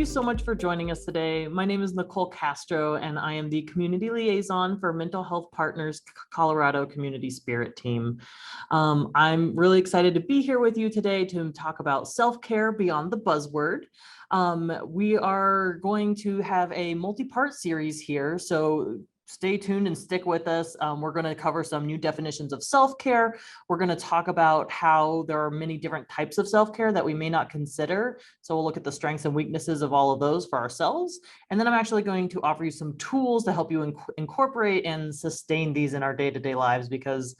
you so much for joining us today. My name is Nicole Castro, and I am the Community Liaison for Mental Health Partners Colorado Community Spirit Team. I'm really excited to be here with you today to talk about self-care beyond the buzzword. We are going to have a multi-part series here, so stay tuned and stick with us. We're going to cover some new definitions of self-care. We're going to talk about how there are many different types of self-care that we may not consider. So we'll look at the strengths and weaknesses of all of those for ourselves. And then I'm actually going to offer you some tools to help you incorporate and sustain these in our day-to-day lives, because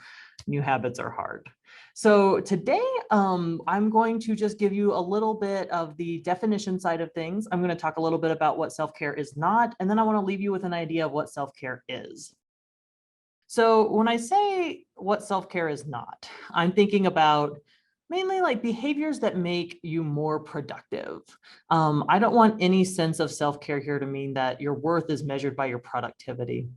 new habits are hard. So today, I'm going to just give you a little bit of the definition side of things. I'm going to talk a little bit about what self-care is not, and then I want to leave you with an idea of what self-care is. So when I say what self-care is not, I'm thinking about mainly like behaviors that make you more productive. I don't want any sense of self-care here to mean that your worth is measured by your productivity.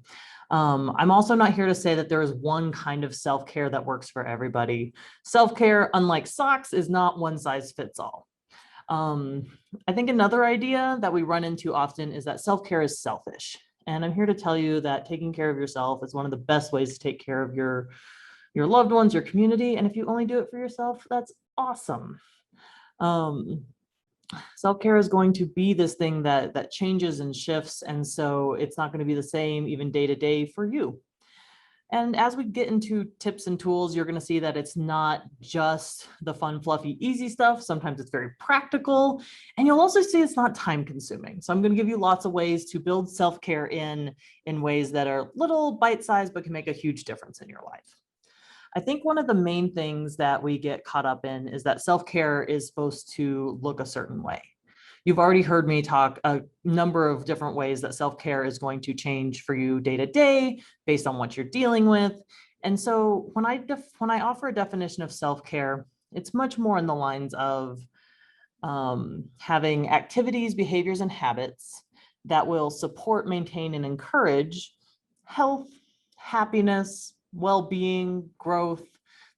I'm also not here to say that there is one kind of self-care that works for everybody. Self-care, unlike socks, is not one size fits all. I think another idea that we run into often is that self-care is selfish. And I'm here to tell you that taking care of yourself is one of the best ways to take care of your loved ones, your community. And if you only do it for yourself, that's awesome. Self-care is going to be this thing that changes and shifts. And so it's not going to be the same even day to day for you. And as we get into tips and tools, you're going to see that it's not just the fun, fluffy, easy stuff. Sometimes it's very practical. And you'll also see it's not time consuming. So I'm going to give you lots of ways to build self-care in ways that are little bite-sized, but can make a huge difference in your life. I think one of the main things that we get caught up in is that self-care is supposed to look a certain way. You've already heard me talk a number of different ways that self-care is going to change for you day to day based on what you're dealing with. And so when I offer a definition of self-care, it's much more in the lines of having activities, behaviors, and habits that will support, maintain, and encourage health, happiness, well-being, growth,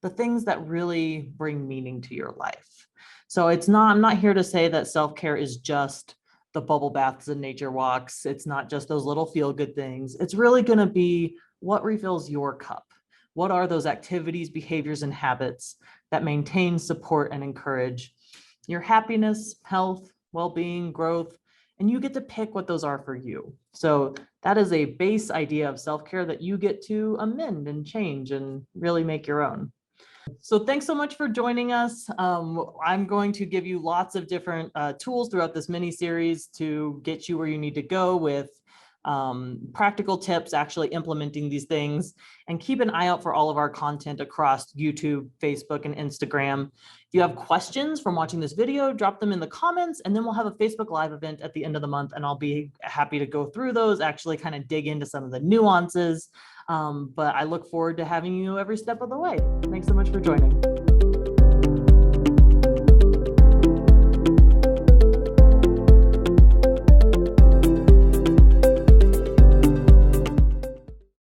the things that really bring meaning to your life. So I'm not here to say that self-care is just the bubble baths and nature walks. It's not just those little feel-good things. It's really going to be what refills your cup. What are those activities, behaviors, and habits that maintain, support, and encourage your happiness, health, well-being, growth, and you get to pick what those are for you. So that is a base idea of self-care that you get to amend and change and really make your own. So thanks so much for joining us. I'm going to give you lots of different tools throughout this mini series to get you where you need to go with practical tips, actually implementing these things, and keep an eye out for all of our content across YouTube, Facebook, and Instagram. If you have questions from watching this video, drop them in the comments, and then we'll have a Facebook Live event at the end of the month, and I'll be happy to go through those, actually kind of dig into some of the nuances. But I look forward to having you every step of the way. Thanks so much for joining.